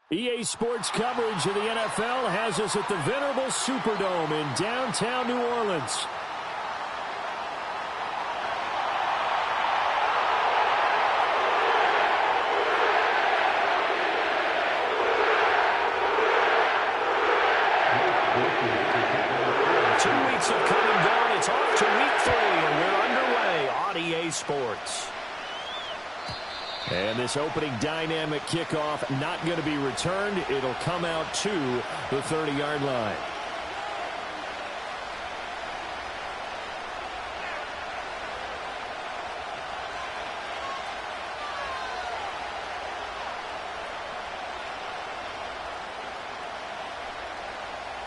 EA Sports coverage of the NFL has us at the venerable Superdome in downtown New Orleans. Of come and gone. It's off to week 3, and we're underway on EA Sports. And this opening dynamic kickoff not going to be returned. It'll come out to the 30-yard line.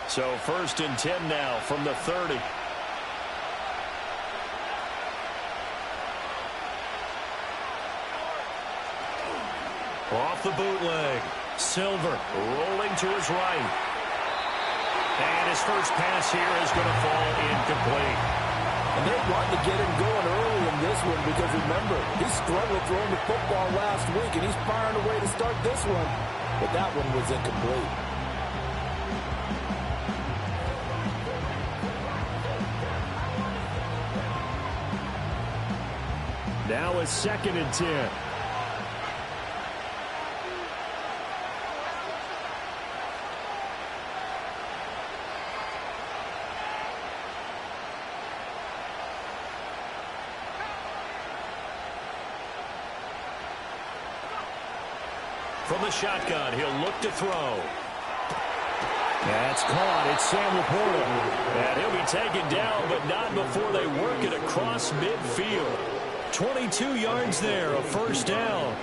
So 1st and 10 now from the 30. Off the bootleg. Silver rolling to his right. And his first pass here is going to fall incomplete. And they wanted to get him going early in this one because, remember, he struggled throwing the football last week, and he's firing away to start this one. But that one was incomplete. Now a 2nd and 10. From the shotgun, he'll look to throw. That's caught. It's Sam Laporta. And he'll be taken down, but not before they work it across midfield. 22 yards there, a first down.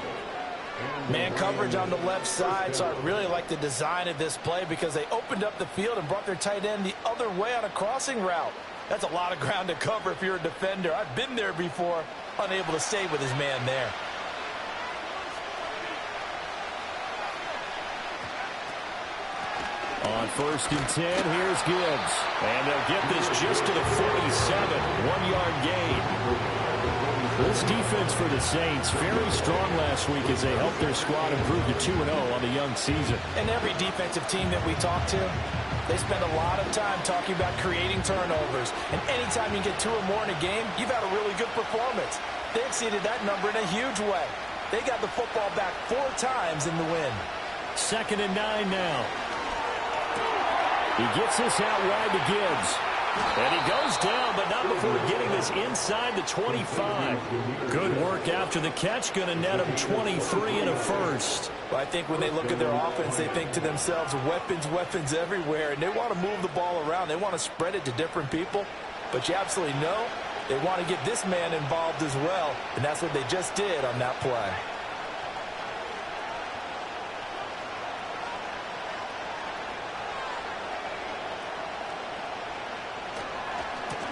Man coverage on the left side, so I really like the design of this play because they opened up the field and brought their tight end the other way on a crossing route. That's a lot of ground to cover if you're a defender. I've been there before, unable to stay with his man there. On 1st and 10, here's Gibbs. And they'll get this just to the 47, 1-yard gain. This defense for the Saints, very strong last week as they helped their squad improve to 2-0 on the young season. And every defensive team that we talk to, they spend a lot of time talking about creating turnovers. And anytime you get 2 or more in a game, you've had a really good performance. They exceeded that number in a huge way. They got the football back 4 times in the win. 2nd and 9 now. He gets this out wide to Gibbs. And he goes down, but not before getting this inside the 25. Good work after the catch. Going to net him 23 and a first. Well, I think when they look at their offense, they think to themselves, weapons, weapons everywhere. And they want to move the ball around. They want to spread it to different people. But you absolutely know they want to get this man involved as well. And that's what they just did on that play.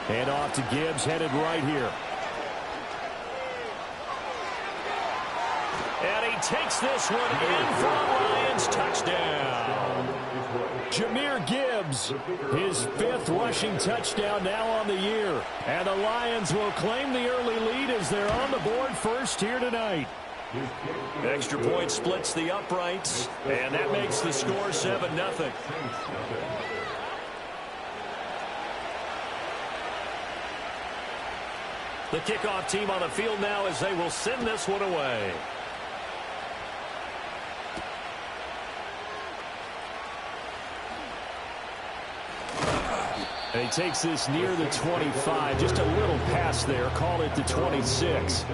And off to Gibbs, headed right here. And he takes this one in for a Lions touchdown. Jahmyr Gibbs, his 5th rushing touchdown now on the year. And the Lions will claim the early lead as they're on the board first here tonight. Extra point splits the uprights, and that makes the score 7-0. The kickoff team on the field now as they will send this one away. And he takes this near the 25, just a little past there, call it the 26.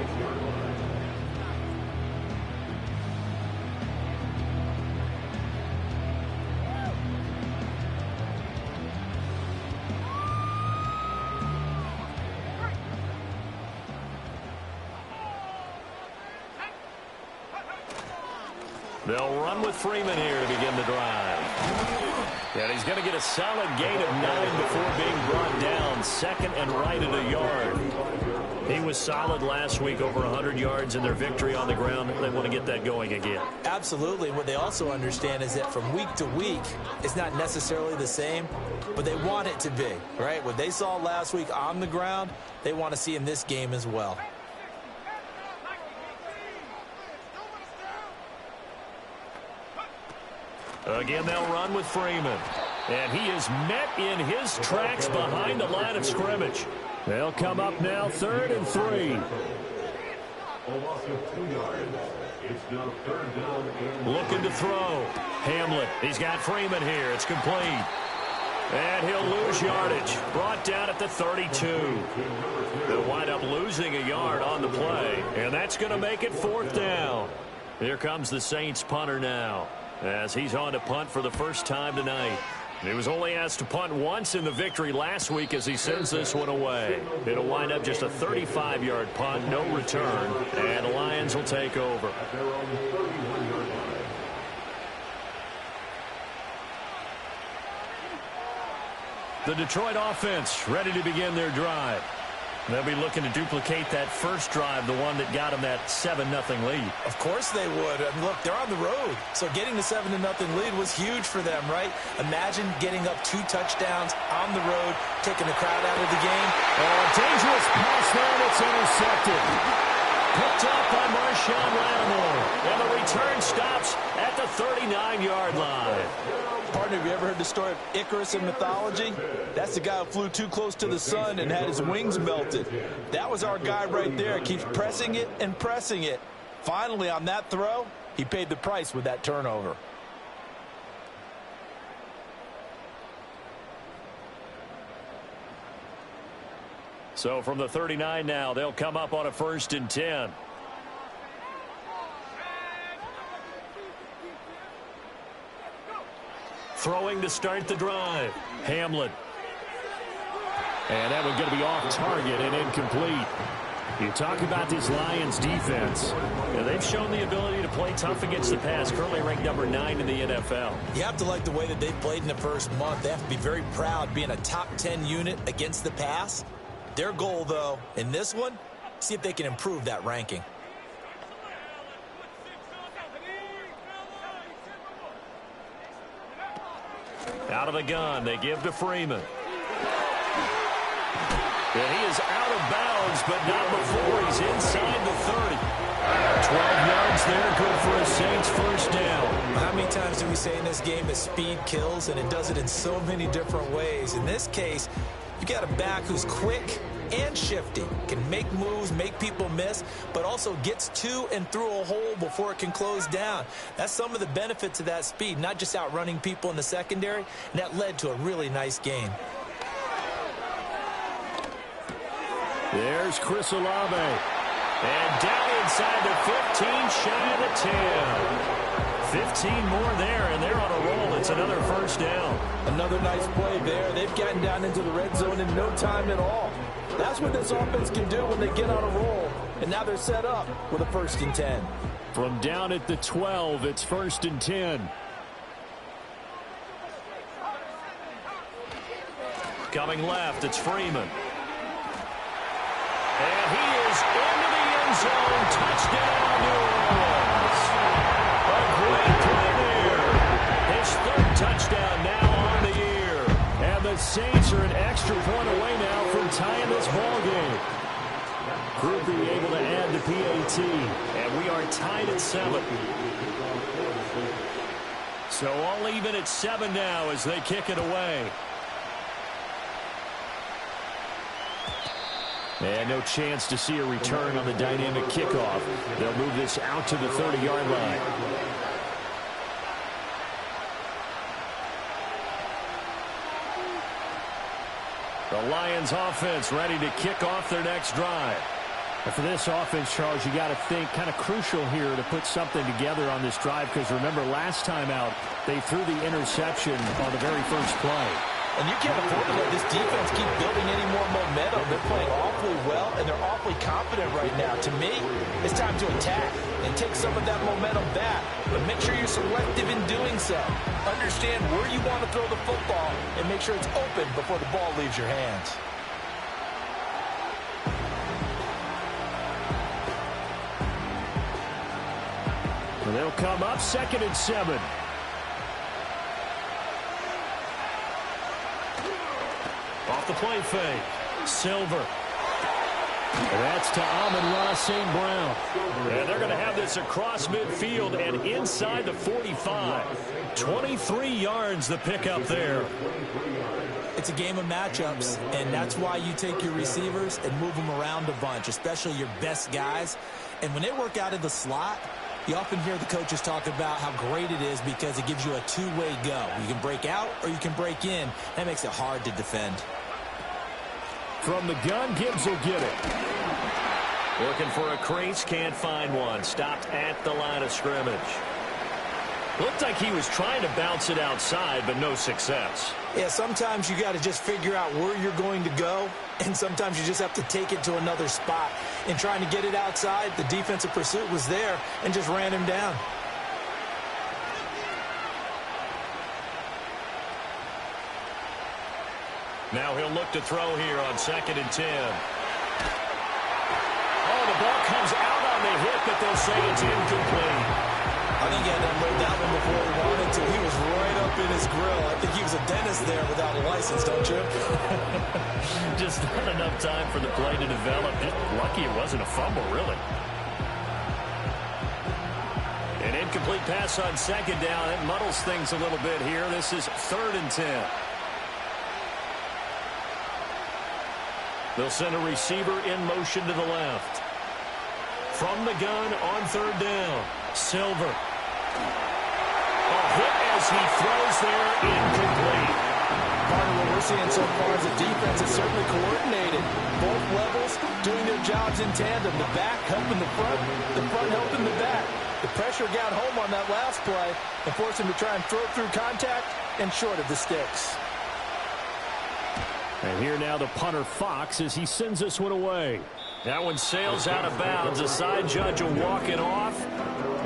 They'll run with Freeman here to begin the drive. And he's going to get a solid gain of 9 before being brought down. 2nd and right at a yard. He was solid last week, over 100 yards in their victory on the ground. They want to get that going again. Absolutely. What they also understand is that from week to week, it's not necessarily the same, but they want it to be, right? What they saw last week on the ground, they want to see in this game as well. Again, they'll run with Freeman. And he is met in his tracks behind the line of scrimmage. They'll come up now 3rd and 3. Looking to throw. Hamlet. He's got Freeman here. It's complete. And he'll lose yardage. Brought down at the 32. They'll wind up losing a yard on the play. And that's going to make it 4th down. Here comes the Saints punter now, as he's on to punt for the first time tonight. He was only asked to punt once in the victory last week as he sends this one away. It'll wind up just a 35-yard punt, no return, and the Lions will take over. The Detroit offense ready to begin their drive. They'll be looking to duplicate that first drive, the one that got them that 7-0 lead. Of course they would. I mean, look, they're on the road. So getting the 7-0 lead was huge for them, right? Imagine getting up 2 touchdowns on the road, taking the crowd out of the game. Oh, dangerous pass there that's intercepted. Picked up by Marshawn Lattimore. And the return stops at the 39-yard line. Partner, have you ever heard the story of Icarus in mythology? That's the guy who flew too close to the sun and had his wings melted. That was our guy right there. Keeps pressing it and pressing it. Finally, on that throw, he paid the price with that turnover. So from the 39 now, they'll come up on a 1st and 10. Throwing to start the drive. Hamlet. And that one's going to be off target and incomplete. You talk about this Lions defense. And they've shown the ability to play tough against the pass. Currently ranked number 9 in the NFL. You have to like the way that they've played in the first month. They have to be very proud being a top 10 unit against the pass. Their goal, though, in this one, see if they can improve that ranking. Out of the gun, they give to Freeman. And he is out of bounds, but not before he's inside the 30. 12 yards there, good for a Saints first down. How many times do we say in this game that speed kills, and it does it in so many different ways? In this case, you got a back who's quick and shifty, can make moves, make people miss, but also gets to and through a hole before it can close down. That's some of the benefits of that speed, not just outrunning people in the secondary, and that led to a really nice game. There's Chris Olave. And down inside the 15, shy of the 10. 15 more there, and they're on a roll. It's another first down. Another nice play there. They've gotten down into the red zone in no time at all. That's what this offense can do when they get on a roll. And now they're set up with a 1st and 10. From down at the 12, it's 1st and 10. Coming left, it's Freeman. And he is into the end zone. Touchdown, New Orleans. A great play there. His 3rd touchdown now on the year. And the Saints are an extra point away now from tying this ball game. Crew being able to add the PAT. And we are tied at 7. So all even at 7 now as they kick it away. And no chance to see a return on the dynamic kickoff. They'll move this out to the 30-yard line. The Lions offense ready to kick off their next drive. And for this offense, Charles, you got to think kind of crucial here to put something together on this drive, because remember last time out they threw the interception on the very first play. And you can't afford to let this defense keep building any more momentum. They're playing awfully well, and they're awfully confident right now. To me, it's time to attack and take some of that momentum back. But make sure you're selective in doing so. Understand where you want to throw the football and make sure it's open before the ball leaves your hands. And they'll come up 2nd and 7. Off the play fake. Silver. And that's to Amon-Ra St. Brown. And they're going to have this across midfield and inside the 45. 23 yards the pickup there. It's a game of matchups, and that's why you take your receivers and move them around a bunch, especially your best guys. And when they work out of the slot, you often hear the coaches talk about how great it is because it gives you a two-way go. You can break out or you can break in. That makes it hard to defend. From the gun, Gibbs will get it. Looking for a crease, can't find one. Stopped at the line of scrimmage. Looked like he was trying to bounce it outside, but no success. Yeah, sometimes you got to just figure out where you're going to go, and sometimes you just have to take it to another spot. In trying to get it outside, the defensive pursuit was there and just ran him down. Now he'll look to throw here on 2nd and 10. Oh, the ball comes out on the hit, but they'll say it's incomplete. I think he had to unload that one before he wanted to. He was right up in his grill. I think he was a dentist there without a license, don't you? Just not enough time for the play to develop. Just lucky it wasn't a fumble, really. An incomplete pass on 2nd down. It muddles things a little bit here. This is 3rd and 10. They'll send a receiver in motion to the left. From the gun on 3rd down. Silver. A hit as he throws there, incomplete. Part of what we're seeing so far is the defense is certainly coordinated. Both levels doing their jobs in tandem. The back helping the front helping the back. The pressure got home on that last play and forced him to try and throw through contact and short of the sticks. And here now the punter Fox as he sends this one away. That one sails out of bounds. The side judge will walk it off.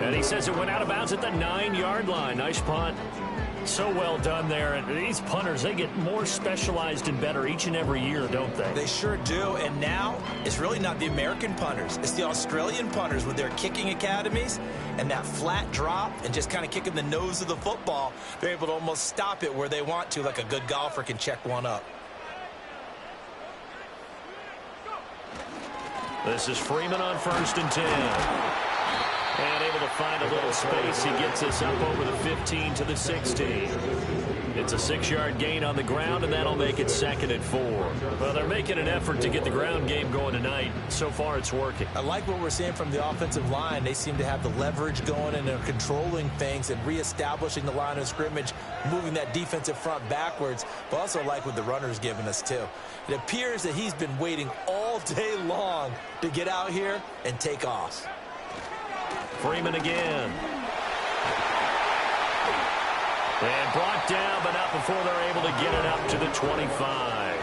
And he says it went out of bounds at the 9-yard line. Nice punt. So well done there. And these punters, they get more specialized and better each and every year, don't they? They sure do. And now it's really not the American punters. It's the Australian punters with their kicking academies and that flat drop and just kind of kicking the nose of the football. They're able to almost stop it where they want to, like a good golfer can check one up. This is Freeman on 1st and 10. And able to find a little space. He gets us up over the 15 to the 16. It's a 6-yard gain on the ground, and that'll make it 2nd and 4. Well, they're making an effort to get the ground game going tonight. So far, it's working. I like what we're seeing from the offensive line. They seem to have the leverage going, and they're controlling things and reestablishing the line of scrimmage, moving that defensive front backwards, but also like what the runner's giving us, too. It appears that he's been waiting all day long to get out here and take off. Freeman again. And brought down, but not before they're able to get it up to the 25.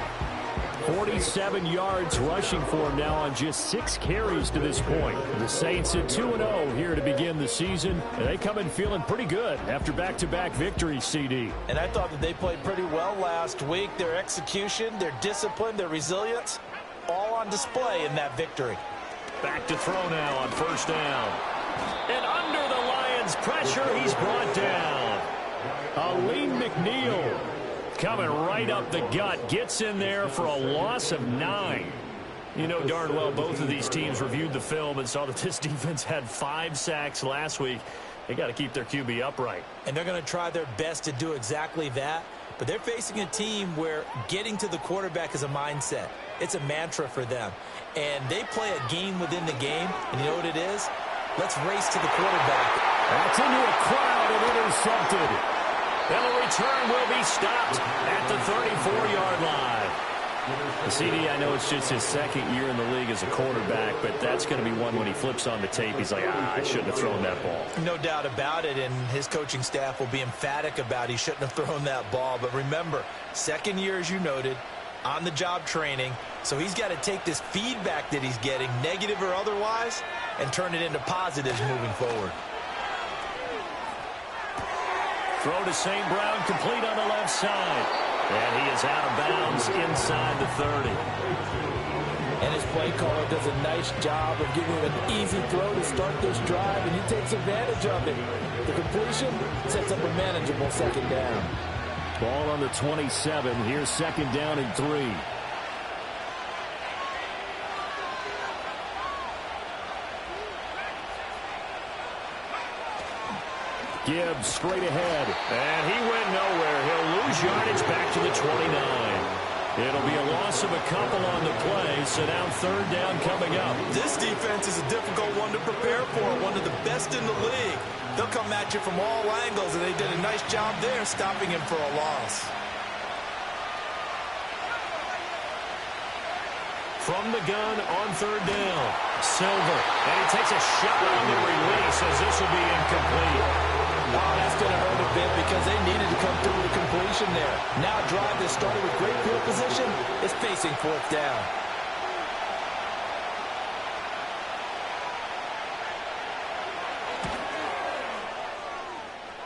47 yards rushing for him now on just 6 carries to this point. The Saints at 2-0 here to begin the season, and they come in feeling pretty good after back-to-back victories, CD. And I thought that they played pretty well last week. Their execution, their discipline, their resilience, all on display in that victory. Back to throw now on 1st down. And under the Lions' pressure, he's brought down. Aleem McNeil coming right up the gut. Gets in there for a loss of 9. You know darn well both of these teams reviewed the film and saw that this defense had 5 sacks last week. They got to keep their QB upright. And they're going to try their best to do exactly that. But they're facing a team where getting to the quarterback is a mindset. It's a mantra for them. And they play a game within the game. And you know what it is? Let's race to the quarterback. That's into a crowd and intercepted. And the return will be stopped at the 34-yard line. The CD, I know it's just his 2nd year in the league as a quarterback, but that's going to be one when he flips on the tape. He's like, I shouldn't have thrown that ball. No doubt about it, and his coaching staff will be emphatic about he shouldn't have thrown that ball. But remember, 2nd year, as you noted, on-the-job training. So he's got to take this feedback that he's getting, negative or otherwise, and turn it into positives moving forward. Throw to St. Brown, complete on the left side. And he is out of bounds inside the 30. And his play caller does a nice job of giving him an easy throw to start this drive, and he takes advantage of it. The completion sets up a manageable 2nd down. Ball on the 27. Here's 2nd down and 3. Gibbs straight ahead. And he went nowhere. He'll lose yardage back to the 29. It'll be a loss of a couple on the play, so now third down coming up. This defense is a difficult one to prepare for, one of the best in the league. They'll come at you from all angles, and they did a nice job there stopping him for a loss. From the gun on third down, Silver. And he takes a shot on the release as this will be incomplete. Oh, that's going to hurt a bit because they needed to come through with a completion there. Now a drive that started with great field position is facing fourth down.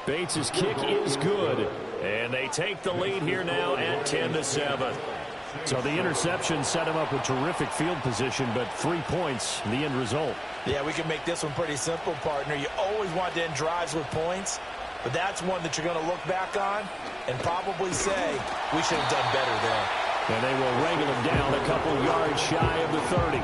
Bates' kick is good. And they take the lead here now at 10-7. So the interception set him up with terrific field position, but 3 points, the end result. Yeah, we can make this one pretty simple, partner. You always want to end drives with points, but that's one that you're going to look back on and probably say, we should have done better there. And they will wrangle him down a couple yards shy of the 30.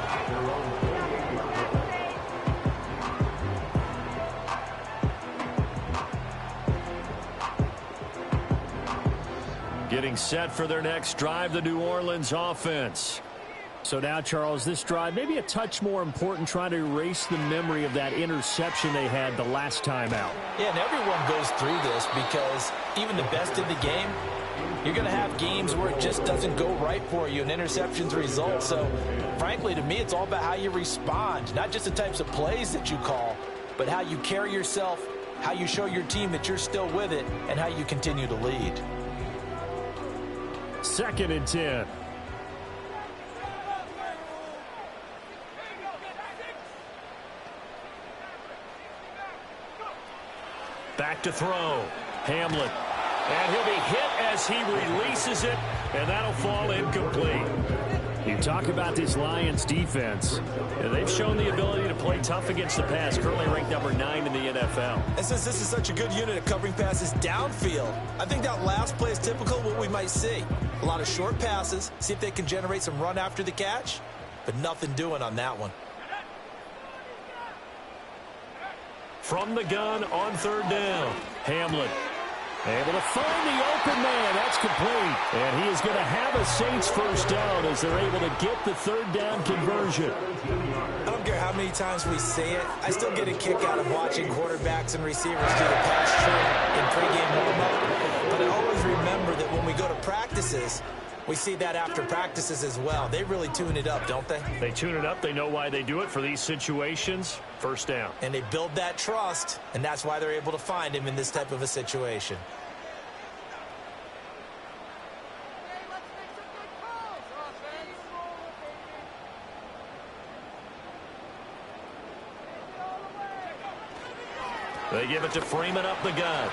Getting set for their next drive, the New Orleans offense. So now, Charles, this drive maybe a touch more important, trying to erase the memory of that interception they had the last time out. Yeah, and everyone goes through this because even the best in the game, you're going to have games where it just doesn't go right for you and interceptions result. So, frankly, to me, it's all about how you respond, not just the types of plays that you call, but how you carry yourself, how you show your team that you're still with it, and how you continue to lead. 2nd and 10. Back to throw. Hamlin. And he'll be hit as he releases it, and that'll fall incomplete. You talk about this Lions defense. They've shown the ability to play tough against the pass, currently ranked number 9 in the NFL. And since this is such a good unit of covering passes downfield, I think that last play is typical of what we might see. A lot of short passes, see if they can generate some run after the catch, but nothing doing on that one. From the gun on third down, Hamlin. Able to find the open man. That's complete. And he is going to have a Saints first down as they're able to get the third down conversion. I don't care how many times we say it. I still get a kick out of watching quarterbacks and receivers do the pass tree in pregame warm-up. But I always remember that when we go to practices, we see that after practices as well. They really tune it up, don't they? They tune it up. They know why they do it for these situations. First down. And they build that trust, and that's why they're able to find him in this type of a situation. They give it to Freeman up the gun.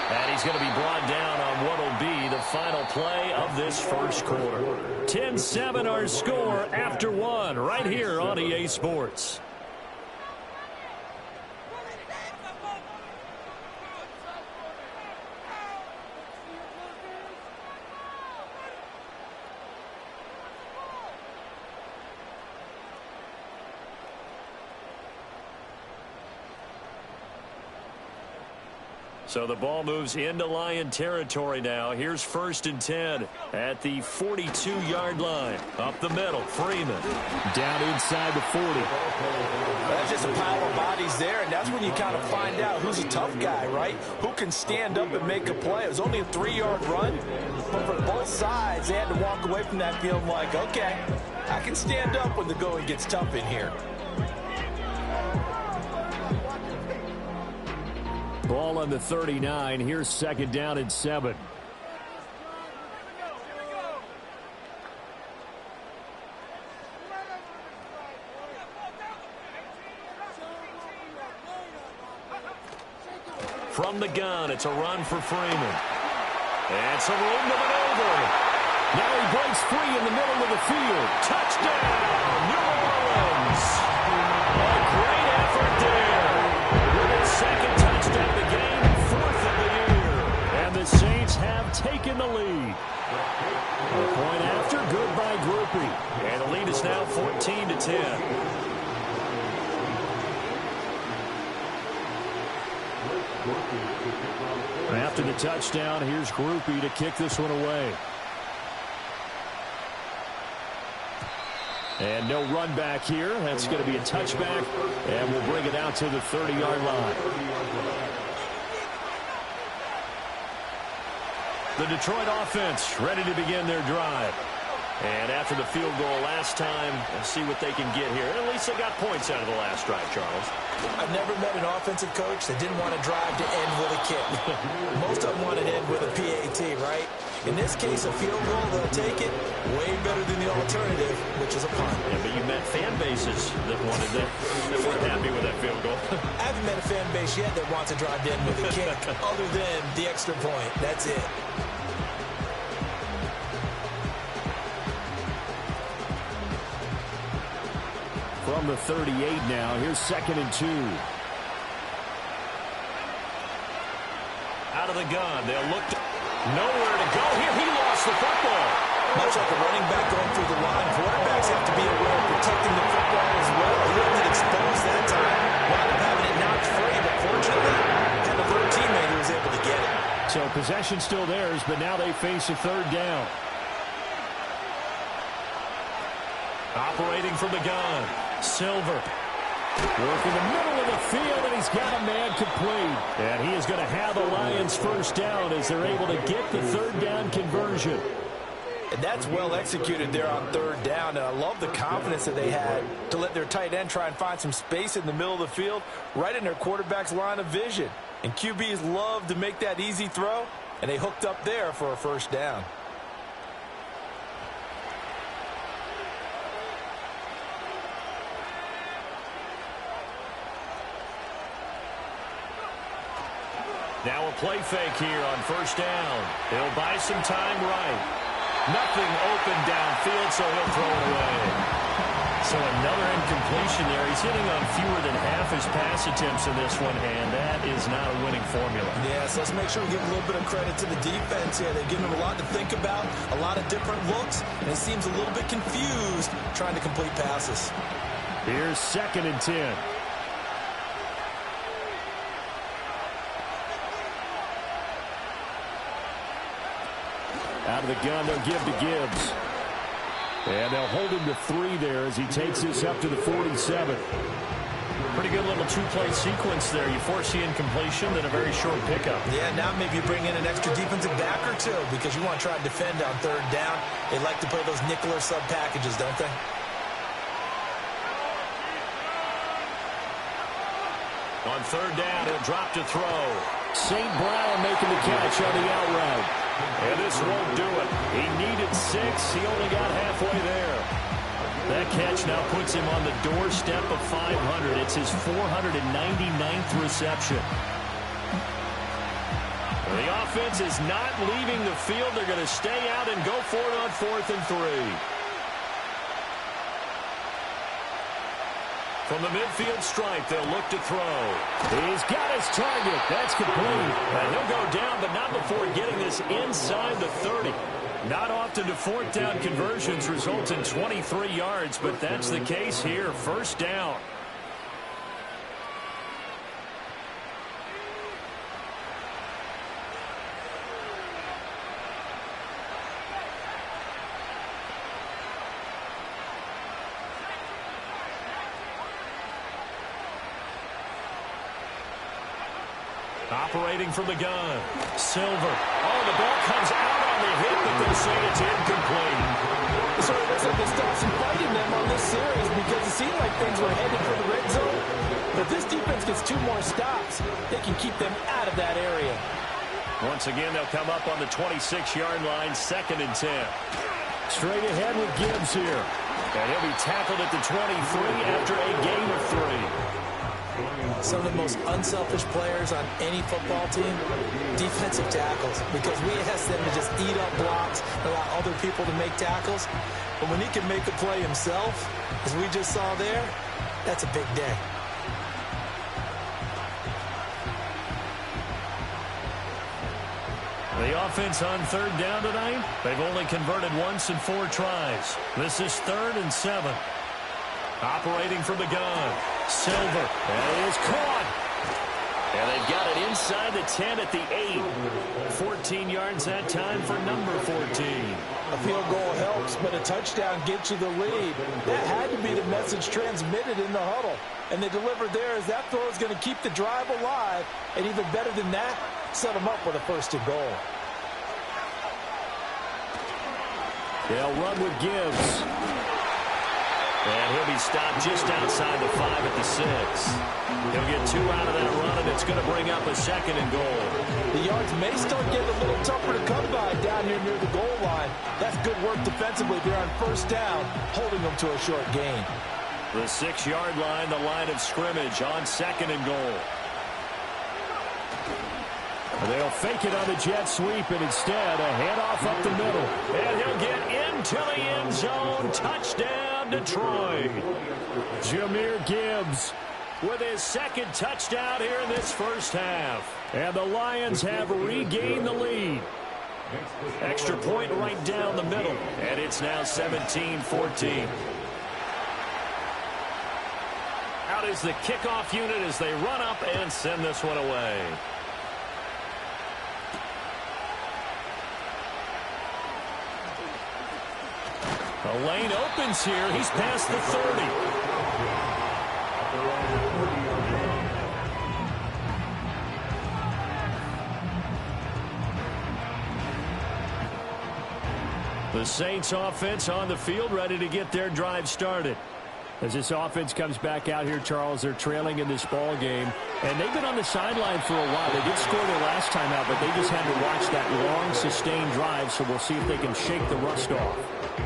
And he's going to be brought down on what will be the final play of this first quarter. 10-7 our score after one right here on EA Sports. So the ball moves into Lion territory now. Here's 1st and 10 at the 42-yard line. Up the middle, Freeman. Down inside the 40. That's just a pile of bodies there, and that's when you kind of find out who's a tough guy, right? Who can stand up and make a play. It was only a 3-yard run, but for both sides, they had to walk away from that field like, okay, I can stand up when the going gets tough in here. Ball on the 39. Here's 2nd down and 7. From the gun, it's a run for Freeman. And some room to maneuver. Now he breaks free in the middle of the field. Touchdown, New Orleans. A great effort there. With his 2nd touchdown of the game, 4th of the year. And the Saints have taken the lead. A point after, good by Groupie. And the lead is now 14-10. After the touchdown, here's Groupie to kick this one away. And no run back here. That's going to be a touchback, and we'll bring it out to the 30-yard line. The Detroit offense ready to begin their drive. And after the field goal last time, let's see what they can get here. At least they got points out of the last drive, Charles. I've never met an offensive coach that didn't want to drive to end with a kick. Most of them want to end with a PAT, right? In this case, a field goal, they'll take it way better than the alternative, which is a punt. Yeah, but you met fan bases that wanted that weren't happy with that field goal. I haven't met a fan base yet that wants to drive to end with a kick other than the extra point. That's it. From the 38 now, here's 2nd and 2. Out of the gun, they'll look to nowhere to go here. He lost the football. Much like a running back going through the line, quarterbacks have to be aware of protecting the football as well. He didn't get exposed that time. Wound up having it knocked free, but fortunately, had a third teammate who was able to get it. So possession still theirs, but now they face a 3rd down. Operating from the gun, Silver. Working the middle of the field, and he's got a man complete. And he is going to have the Lions 1st down as they're able to get the 3rd down conversion. And that's well executed there on 3rd down. And I love the confidence that they had to let their tight end try and find some space in the middle of the field, right in their quarterback's line of vision. And QBs love to make that easy throw, and they hooked up there for a 1st down. Now a play fake here on 1st down. He'll buy some time right. Nothing open downfield, so he'll throw it away. So another incompletion there. He's hitting on fewer than half his pass attempts in this one, and that is not a winning formula. Yeah, so let's make sure we give a little bit of credit to the defense here. They've given him a lot to think about, a lot of different looks, and he seems a little bit confused trying to complete passes. Here's 2nd and 10. Out of the gun, they'll give to Gibbs. And they'll hold him to 3 there as he takes this up to the 47. Pretty good little 2-play sequence there. You force the incompletion, then a very short pickup. Yeah, now maybe you bring in an extra defensive back or two because you want to try and defend on 3rd down. They like to play those nickel or sub packages, don't they? On 3rd down, he'll drop to throw. St. Brown making the catch on the out route. And this won't do it. He needed 6. He only got halfway there. That catch now puts him on the doorstep of 500. It's his 499th reception. The offense is not leaving the field. They're going to stay out and go for it on 4th and 3. From the midfield stripe, they'll look to throw. He's got his target. That's complete. And he'll go down, but not before getting this inside the 30. Not often do 4th down conversions result in 23 yards, but that's the case here. 1st down. Operating from the gun. Silver. Oh, the ball comes out on the hit, but they'll say it's incomplete. So it looks like they'll start some fighting them on this series because it seemed like things were headed for the red zone. But if this defense gets 2 more stops, they can keep them out of that area. Once again, they'll come up on the 26-yard line, 2nd and 10. Straight ahead with Gibbs here. And he'll be tackled at the 23 after a gain of 3. Some of the most unselfish players on any football team, defensive tackles, because we ask them to just eat up blocks, allow other people to make tackles. But when he can make a play himself, as we just saw there, that's a big day. The offense on 3rd down tonight, they've only converted once in 4 tries. This is 3rd and 7. Operating from the gun. Silver. And it is caught. And they've got it inside the 10 at the 8. 14 yards that time for number 14. A field goal helps, but a touchdown gets you the lead. That had to be the message transmitted in the huddle. And they delivered there as that throw is going to keep the drive alive. And even better than that, set them up with a 1st and goal. They'll run with Gibbs. And he'll be stopped just outside the 5 at the 6. He'll get 2 out of that run, and it's going to bring up a 2nd and goal. The yards may start getting a little tougher to come by down here near the goal line. That's good work defensively there on 1st down, holding them to a short gain. The 6-yard line, the line of scrimmage on 2nd and goal. They'll fake it on the jet sweep, and instead a handoff up the middle. And he'll get into the end zone. Touchdown, Detroit. Jahmyr Gibbs with his 2nd touchdown here in this first half. And the Lions have regained the lead. Extra point right down the middle. And it's now 17-14. Out is the kickoff unit as they run up and send this one away. The lane opens here. He's past the 30. The Saints offense on the field, ready to get their drive started. As this offense comes back out here, Charles, they're trailing in this ball game. And they've been on the sideline for a while. They did score their last time out, but they just had to watch that long, sustained drive, so we'll see if they can shake the rust off.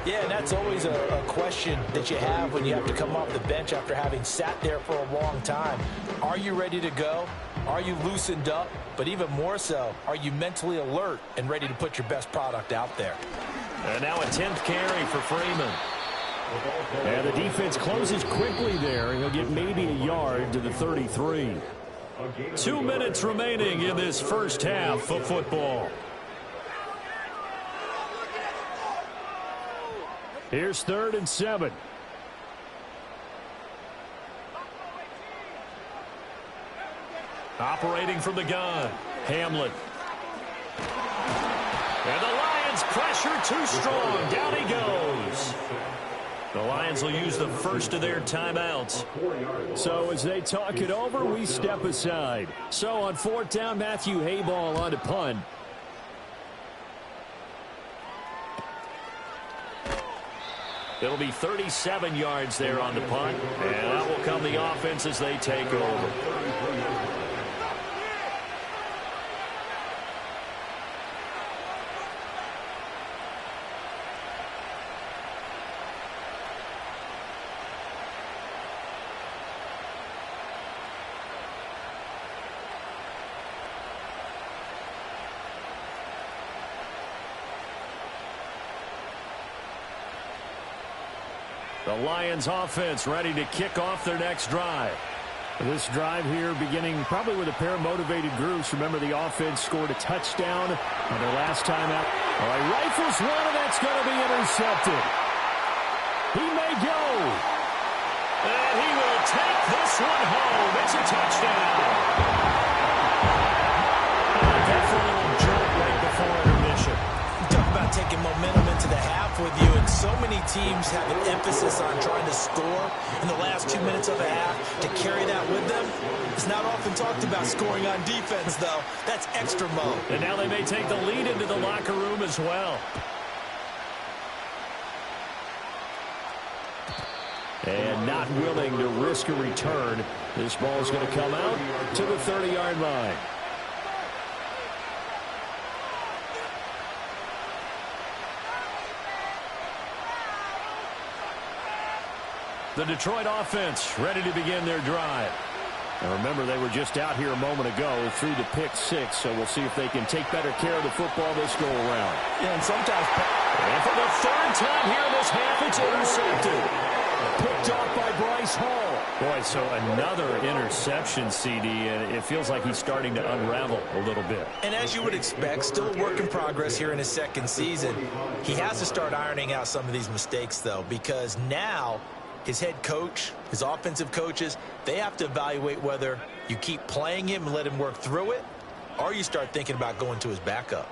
Yeah, and that's always a question that you have when you have to come off the bench after having sat there for a long time. Are you ready to go? Are you loosened up? But even more so, are you mentally alert and ready to put your best product out there? And now a 10th carry for Freeman. And the defense closes quickly there. He'll get maybe a yard to the 33. 2 minutes remaining in this first half of football. Here's 3rd and 7. Operating from the gun, Hamlin. And the Lions pressure too strong. Down he goes. The Lions will use the first of their timeouts. So as they talk it over, we step aside. So on 4th down, Matthew Hayball on to punt. It'll be 37 yards there on the punt. And that will come the offense as they take over. The Lions offense ready to kick off their next drive. This drive here beginning probably with a pair of motivated groups. Remember, the offense scored a touchdown on their last time out. All right, rifles one, and that's going to be intercepted. He may go. And he will take this one home. It's a touchdown. That for a little jolt right before intermission. Talk about taking momentum into the half with you, and so many teams have an emphasis on trying to score in the last 2 minutes of a half. To carry that with them, it's not often talked about scoring on defense, though. That's extra mode. And now they may take the lead into the locker room as well. And not willing to risk a return. This ball is going to come out to the 30-yard line. The Detroit offense ready to begin their drive. And remember, they were just out here a moment ago through the pick 6, so we'll see if they can take better care of the football this go around. Yeah, and sometimes... And for the 3rd time here in this half, it's intercepted. Picked off by Bryce Hall. Boy, so another interception, CD, and it feels like he's starting to unravel a little bit. And as you would expect, still a work in progress here in his 2nd season. He has to start ironing out some of these mistakes, though, because now his head coach, his offensive coaches, they have to evaluate whether you keep playing him and let him work through it, or you start thinking about going to his backup.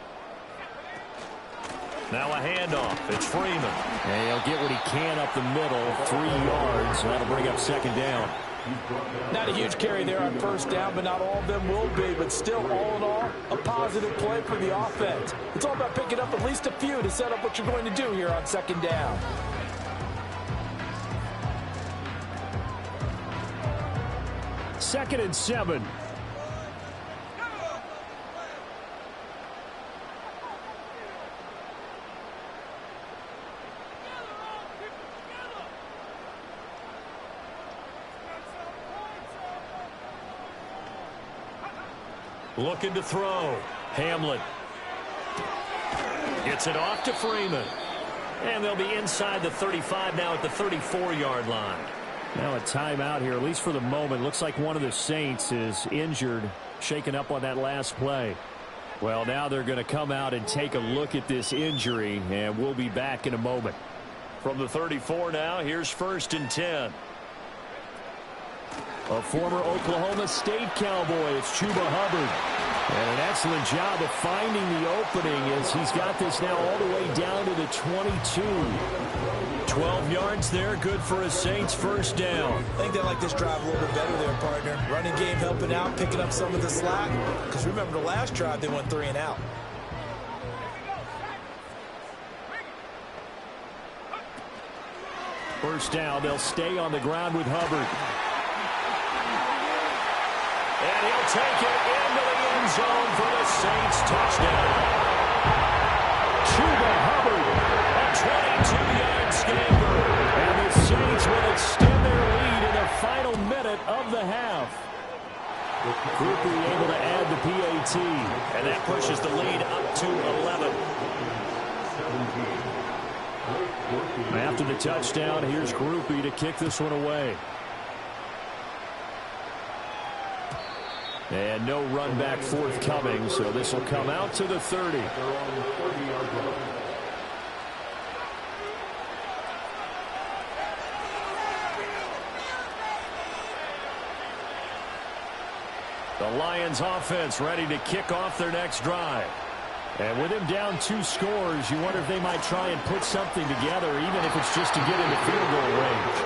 Now a handoff. It's Freeman. And he'll get what he can up the middle. 3 yards. That'll bring up second down. Not a huge carry there on first down, but not all of them will be. But still, all in all, a positive play for the offense. It's all about picking up at least a few to set up what you're going to do here on second down. Second and 7. Looking to throw. Hamlin. Gets it off to Freeman. And they'll be inside the 35 now at the 34-yard line. Now a timeout here, at least for the moment. Looks like one of the Saints is injured, shaken up on that last play. Well, now they're going to come out and take a look at this injury, and we'll be back in a moment. From the 34 now, here's first and 10. A former Oklahoma State Cowboy, it's Chuba Hubbard. And an excellent job of finding the opening as he's got this now all the way down to the 22. 12 yards there, good for a Saints first down. I think they like this drive a little bit better there, partner. Running game helping out, picking up some of the slack. Because remember the last drive, they went 3 and out. First down, they'll stay on the ground with Hubbard. And he'll take it into the end zone for the Saints touchdown. Chuba Hubbard, a 22-yard scamper. And the Saints will extend their lead in the final minute of the half. Groupie able to add the PAT. And that pushes the lead up to 11. After the touchdown, here's Groupie to kick this one away. And no run back forthcoming, so this will come out to the 30. The Lions offense ready to kick off their next drive. And with him down 2 scores, you wonder if they might try and put something together, even if it's just to get into field goal range.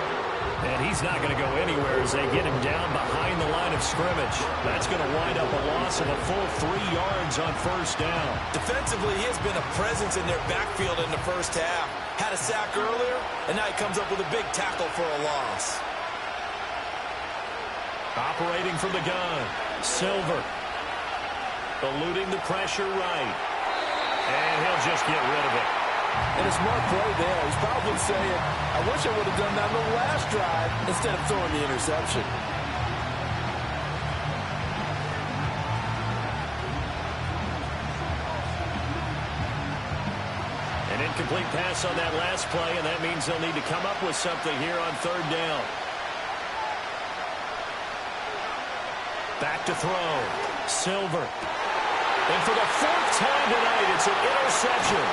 And he's not going to go anywhere as they get him down behind the line of scrimmage. That's going to wind up a loss of a full 3 yards on first down. Defensively, he has been a presence in their backfield in the first half. Had a sack earlier, and now he comes up with a big tackle for a loss. Operating from the gun, Silver. Eluding the pressure right. And he'll just get rid of it. And a smart play there. He's probably saying, I wish I would have done that on the last drive instead of throwing the interception. An incomplete pass on that last play, and that means they'll need to come up with something here on third down. Back to throw. Silver. And for the 4th time tonight, it's an interception.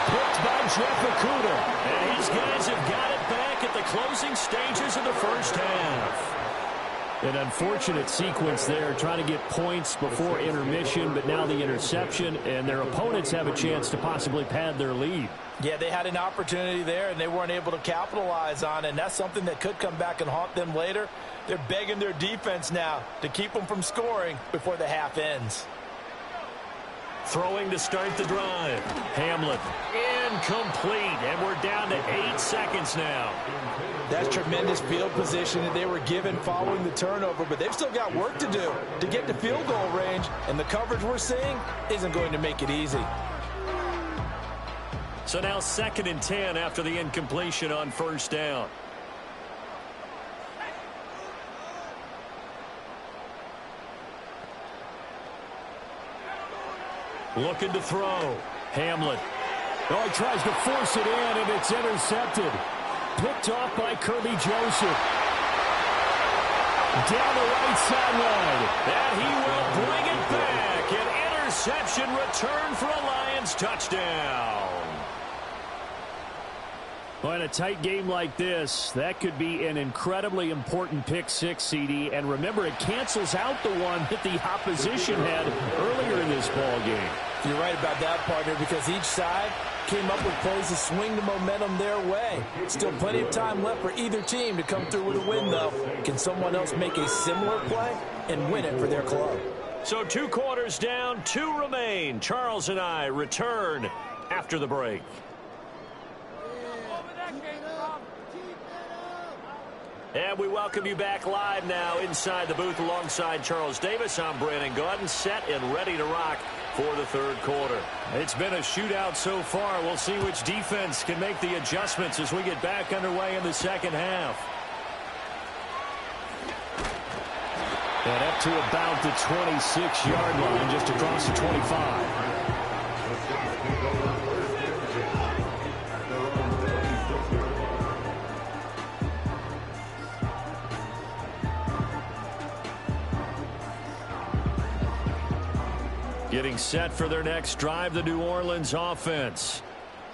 Picked by Jeff Okudah. And his guys have got it back at the closing stages of the first half. An unfortunate sequence there, trying to get points before intermission, but now the interception, and their opponents have a chance to possibly pad their lead. Yeah, they had an opportunity there, and they weren't able to capitalize on it, and that's something that could come back and haunt them later. They're begging their defense now to keep them from scoring before the half ends. Throwing to start the drive. Hamlin incomplete, and we're down to 8 seconds now. That's tremendous field position that they were given following the turnover, but they've still got work to do to get to field goal range, and the coverage we're seeing isn't going to make it easy. So now 2nd and 10 after the incompletion on first down. Looking to throw. Hamlin. Oh, he tries to force it in, and it's intercepted. Picked off by Kirby Joseph. Down the right sideline. And he will bring it back. An interception return for a Lions touchdown. Well, in a tight game like this, that could be an incredibly important pick six, CD. And remember, it cancels out the one that the opposition had earlier in this ball game. You're right about that, partner, because each side came up with plays to swing the momentum their way. Still plenty of time left for either team to come through with a win, though. Can someone else make a similar play and win it for their club? So 2 quarters down, 2 remain. Charles and I return after the break. And we welcome you back live now inside the booth alongside Charles Davis. I'm Brandon Gaudin, set and ready to rock for the third quarter. It's been a shootout so far. We'll see which defense can make the adjustments as we get back underway in the second half. And up to about the 26-yard line, just across the 25. Getting set for their next drive, the New Orleans offense.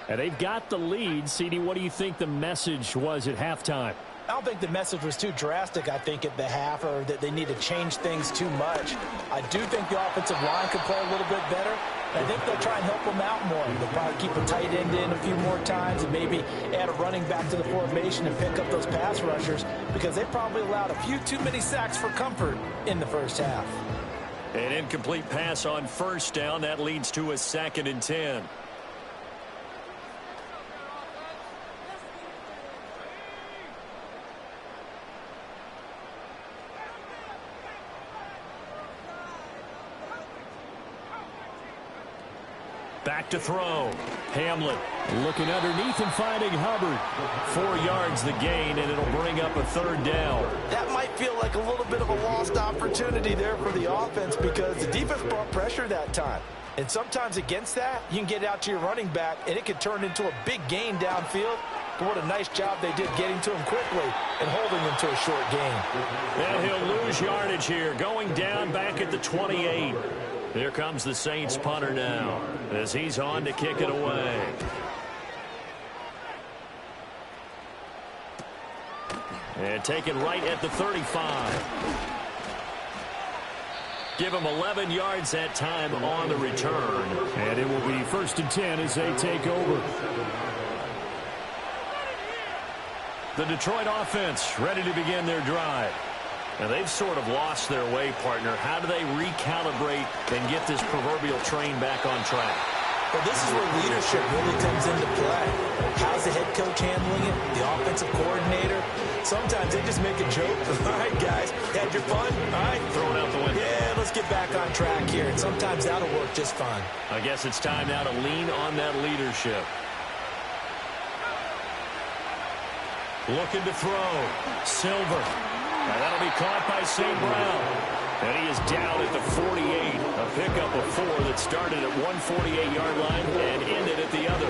And they've got the lead. CD, what do you think the message was at halftime? I don't think the message was too drastic, I think, at the half, or that they need to change things too much. I do think the offensive line could play a little bit better. I think they'll try and help them out more. They'll probably keep a tight end in a few more times and maybe add a running back to the formation and pick up those pass rushers, because they probably allowed a few too many sacks for comfort in the first half. An incomplete pass on first down. That leads to a 2nd and 10. Back to throw. Hamlet looking underneath and finding Hubbard. 4 yards the gain, and it'll bring up a 3rd down. That might feel like a little bit of a lost opportunity there for the offense, because the defense brought pressure that time. And sometimes against that, you can get out to your running back, and it could turn into a big gain downfield. But what a nice job they did getting to him quickly and holding him to a short gain. And he'll lose yardage here, going down back at the 28. Here comes the Saints punter now as he's on to kick it away. And taken right at the 35. Give him 11 yards that time on the return. And it will be 1st and 10 as they take over. The Detroit offense ready to begin their drive. Now, they've sort of lost their way, partner. How do they recalibrate and get this proverbial train back on track? Well, this is where leadership really comes into play. How's the head coach handling it? The offensive coordinator? Sometimes they just make a joke. All right, guys, had your fun? All right, Throw it out the window. Yeah, let's get back on track here. And sometimes that'll work just fine. I guess it's time now to lean on that leadership. Looking to throw. Silver. Now that'll be caught by St. Brown. And he is down at the 48. A pickup of 4 that started at 148-yard line and ended at the other.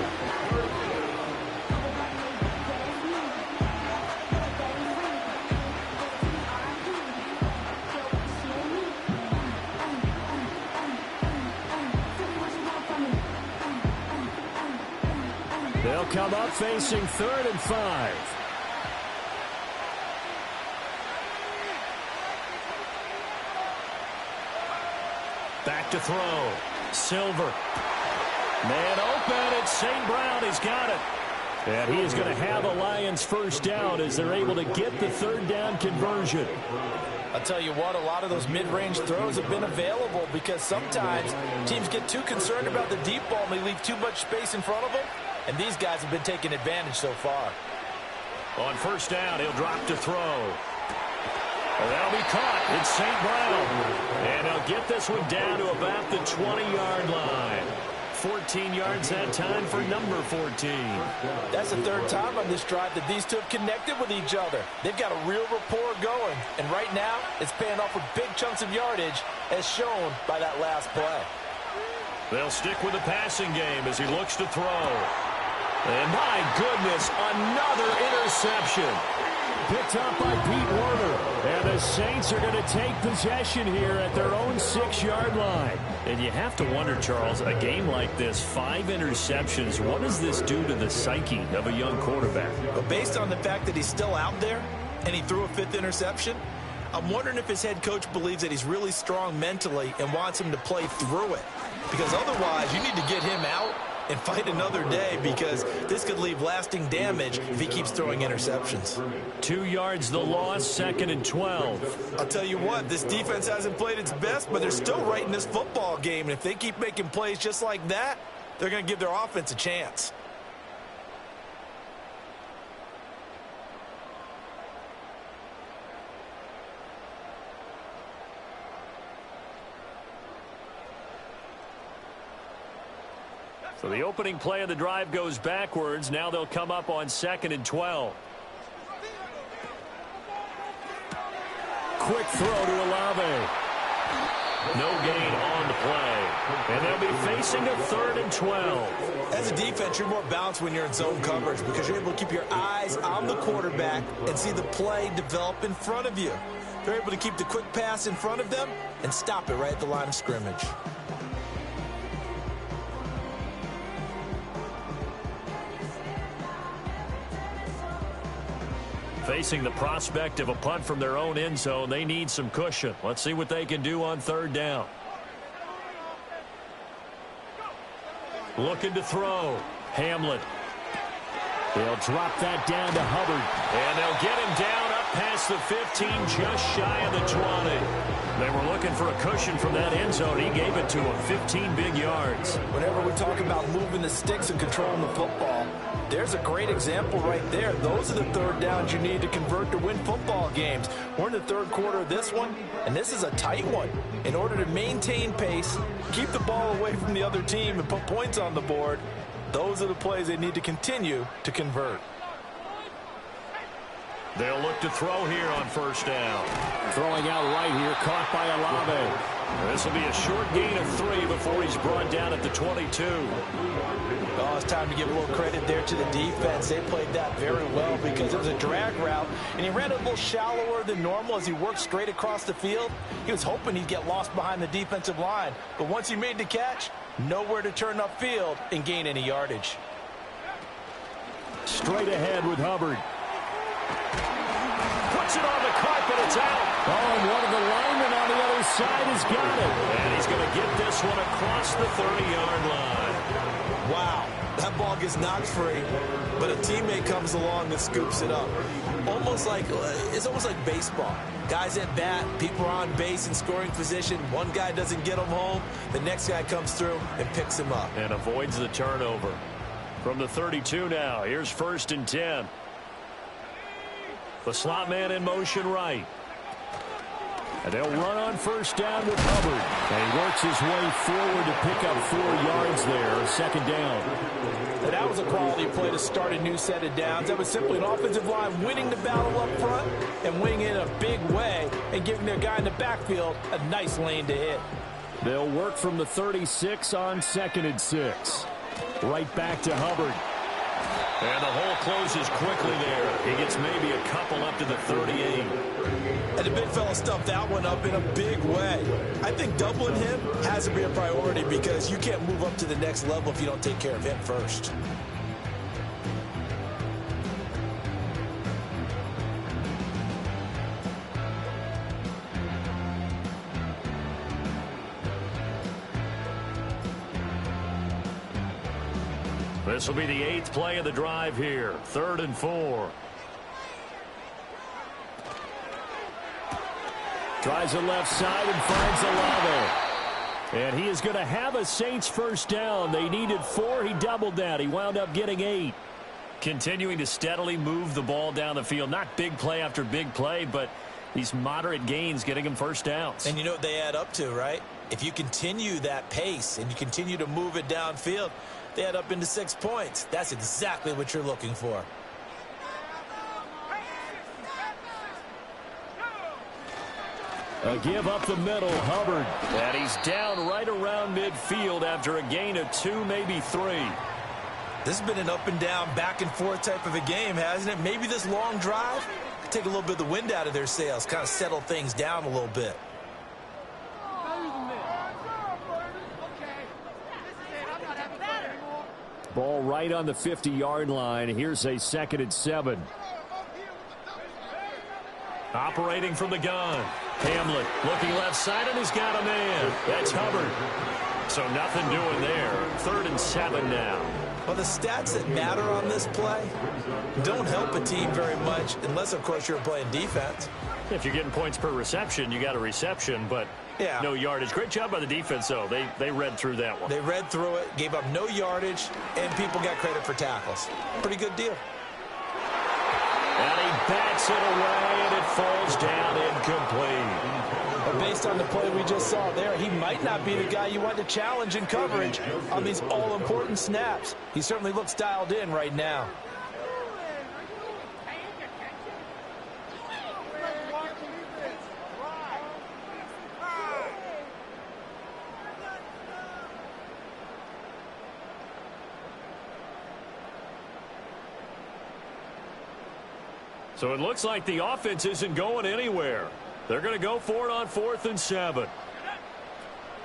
They'll come up facing 3rd and 5. Back to throw. Silver. Man open. It's St. Brown. He's got it. And he is going to have a Lions first down as they're able to get the 3rd down conversion. I'll tell you what, a lot of those mid-range throws have been available, because sometimes teams get too concerned about the deep ball and they leave too much space in front of them. And these guys have been taking advantage so far. On first down, he'll drop to throw. Well, that'll be caught. It's St. Brown. And he'll get this one down to about the 20-yard line. 14 yards that time for number 14. That's the 3rd time on this drive that these two have connected with each other. They've got a real rapport going. And right now, it's paying off with big chunks of yardage, as shown by that last play. They'll stick with the passing game as he looks to throw. And my goodness, another interception. picked up by Pete Werner. And the Saints are going to take possession here at their own 6-yard line. And you have to wonder, Charles, a game like this, 5 interceptions, what does this do to the psyche of a young quarterback? Well, based on the fact that he's still out there and he threw a 5th interception, I'm wondering if his head coach believes that he's really strong mentally and wants him to play through it. Because otherwise, you need to get him out and fight another day, because this could leave lasting damage if he keeps throwing interceptions. 2 yards the loss, 2nd and 12. I'll tell you what, this defense hasn't played its best, but they're still right in this football game. And if they keep making plays just like that, they're going to give their offense a chance. So the opening play of the drive goes backwards. Now they'll come up on 2nd and 12. Quick throw to Olave. No gain on the play. And they'll be facing a 3rd and 12. As a defense, you're more balanced when you're in zone coverage because you're able to keep your eyes on the quarterback and see the play develop in front of you. They're able to keep the quick pass in front of them and stop it right at the line of scrimmage. Facing the prospect of a punt from their own end zone, they need some cushion. Let's see what they can do on 3rd down. Looking to throw. Hamlin. They'll drop that down to Hubbard. And they'll get him down up past the 15, just shy of the 20. They were looking for a cushion from that end zone. He gave it to him, 15 big yards. Whenever we talk about moving the sticks and controlling the football, there's a great example right there. Those are the 3rd downs you need to convert to win football games. We're in the 3rd quarter of this one, and this is a tight one. In order to maintain pace, keep the ball away from the other team, and put points on the board, those are the plays they need to continue to convert. They'll look to throw here on 1st down. Throwing out right here, caught by Olave. This will be a short gain of 3 before he's brought down at the 22. Oh, it's time to give a little credit there to the defense. They played that very well because it was a drag route, and he ran a little shallower than normal as he worked straight across the field. He was hoping he'd get lost behind the defensive line, but once he made the catch, nowhere to turn upfield and gain any yardage. Straight ahead with Hubbard. Puts it on the carpet, it's out. Oh, and one of the linemen on the other side has got it. And he's going to get this one across the 30-yard line. Wow, that ball gets knocked free, but a teammate comes along and scoops it up. It's almost like baseball. Guys at bat, people are on base in scoring position. One guy doesn't get him home. The next guy comes through and picks him up. And avoids the turnover. From the 32 now, here's 1st and 10. The slot man in motion right. And they'll run on 1st down with Hubbard. And he works his way forward to pick up 4 yards there, 2nd down. And that was a quality play to start a new set of downs. That was simply an offensive line winning the battle up front and winning it in a big way and giving their guy in the backfield a nice lane to hit. They'll work from the 36 on 2nd and 6. Right back to Hubbard. And the hole closes quickly there. He gets maybe a couple up to the 38. And the big fella stuffed that one up in a big way. I think doubling him has to be a priority because you can't move up to the next level if you don't take care of him first. This will be the 8th play of the drive here. 3rd and 4. Tries the left side and finds Olave. And he is going to have a Saints 1st down. They needed 4. He doubled that. He wound up getting 8. Continuing to steadily move the ball down the field. Not big play after big play, but these moderate gains getting him 1st downs. And you know what they add up to, right? If you continue that pace and you continue to move it downfield, they add up into 6 points. That's exactly what you're looking for. A give up the middle, Hubbard. And he's down right around midfield after a gain of 2, maybe 3. This has been an up and down, back and forth type of a game, hasn't it? Maybe this long drive could take a little bit of the wind out of their sails, kind of settle things down a little bit. Ball right on the 50-yard line. Here's a 2nd and 7. Operating from the gun. Hamlet looking left side, and he's got a man. That's Hubbard. So nothing doing there. 3rd and 7 now. Well, the stats that matter on this play don't help a team very much unless, of course, you're playing defense. If you're getting points per reception, you got a reception, but no yardage. Great job by the defense, though. They read through that one. They read through it, gave up no yardage, and people got credit for tackles. Pretty good deal. And he bats it away, and it falls down incomplete. But based on the play we just saw there, he might not be the guy you want to challenge in coverage on these all-important snaps. He certainly looks dialed in right now. So it looks like the offense isn't going anywhere. They're going to go for it on 4th and 7.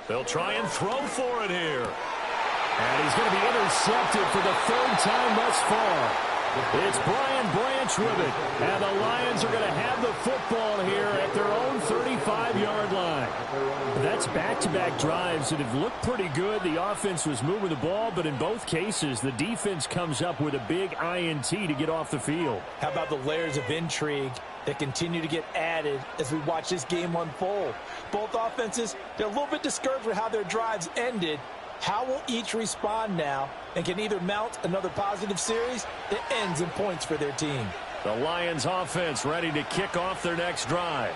They'll try and throw for it here. And he's going to be intercepted for the 3rd time thus far. It's Brian Branch with it. And the Lions are going to have the football here at their own 35-yard line. That's back-to-back drives that have looked pretty good. The offense was moving the ball, but in both cases, the defense comes up with a big INT to get off the field. How about the layers of intrigue that continue to get added as we watch this game unfold? Both offenses, they're a little bit discouraged with how their drives ended. How will each respond now and can either mount another positive series that ends in points for their team? The Lions offense ready to kick off their next drive.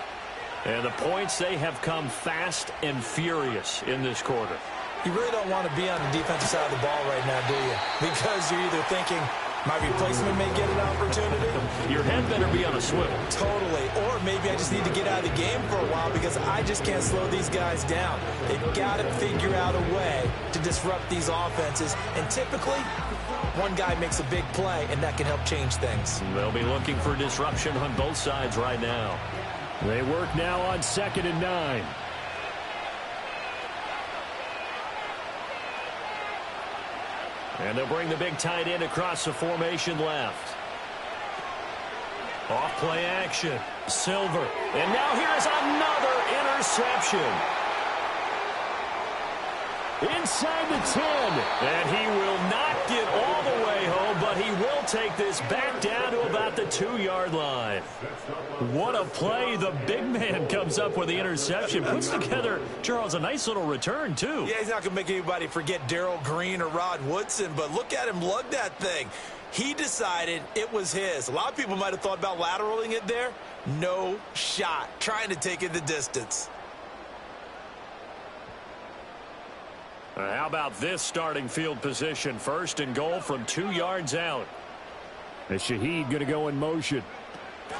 And the points, they have come fast and furious in this quarter. You really don't want to be on the defensive side of the ball right now, do you? Because you're either thinking, my replacement may get an opportunity. Your head better be on a swivel. Totally. Or maybe I just need to get out of the game for a while because I just can't slow these guys down. They've got to figure out a way to disrupt these offenses. And typically, one guy makes a big play, and that can help change things. They'll be looking for disruption on both sides right now. They work now on 2nd and 9. And they'll bring the big tight end across the formation left. Off play action. Silver. And now here's another interception. Inside the 10. And he will not get all the way home, but he will take this back down to about the 2-yard line. What a play. The big man comes up with the interception. Puts together, Charles, a nice little return, too. Yeah, he's not going to make anybody forget Darrell Green or Rod Woodson, but look at him lug that thing. He decided it was his. A lot of people might have thought about lateraling it there. No shot. Trying to take it the distance. How about this starting field position? 1st and goal from 2 yards out. And Shaheed going to go in motion.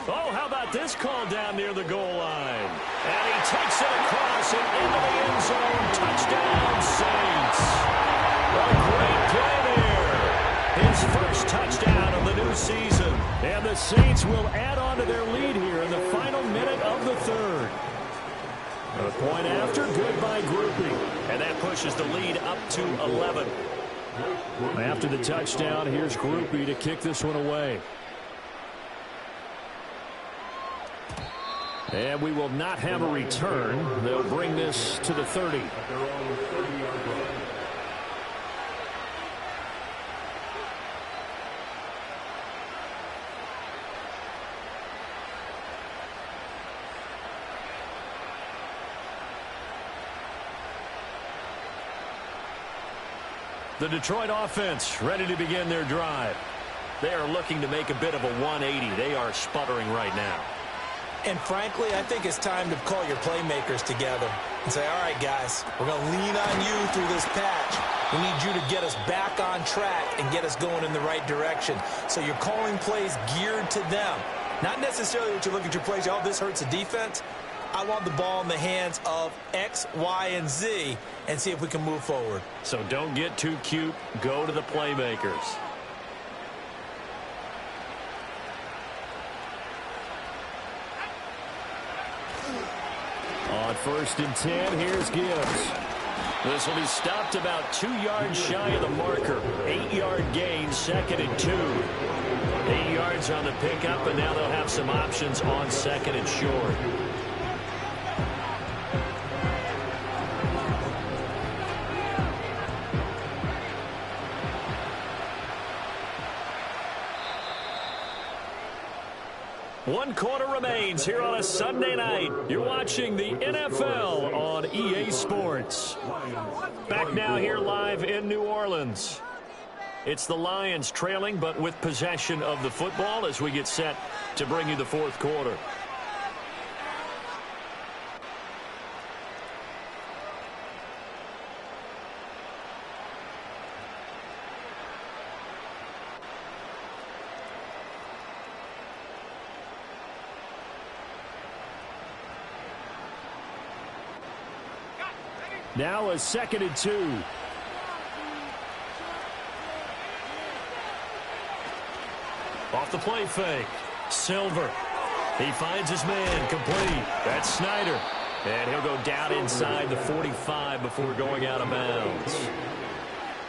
Oh, how about this call down near the goal line? And he takes it across and into the end zone. Touchdown, Saints. A great play there. His first touchdown of the new season. And the Saints will add on to their lead here in the final minute of the 3rd. A point after, good by Groupie. And that pushes the lead up to 11. After the touchdown, here's Groupie to kick this one away. And we will not have a return. They'll bring this to the 30. The Detroit offense ready to begin their drive. They are looking to make a bit of a 180. They are sputtering right now. And frankly, I think it's time to call your playmakers together and say, all right, guys, we're going to lean on you through this patch. We need you to get us back on track and get us going in the right direction. So you're calling plays geared to them. Not necessarily what you look at your plays, oh, this hurts the defense. I want the ball in the hands of X, Y, and Z and see if we can move forward. So don't get too cute. Go to the playmakers. On 1st and 10, here's Gibbs. This will be stopped about 2 yards shy of the marker. 8-yard gain, 2nd and 2. 8 yards on the pickup, and now they'll have some options on 2nd and short. One quarter remains here on a Sunday night. You're watching the NFL on EA Sports. Back now here live in New Orleans. It's the Lions trailing, but with possession of the football as we get set to bring you the 4th quarter. Now a 2nd and 2. Off the play fake. Silver. He finds his man. Complete. That's Snyder. And he'll go down inside the 45 before going out of bounds.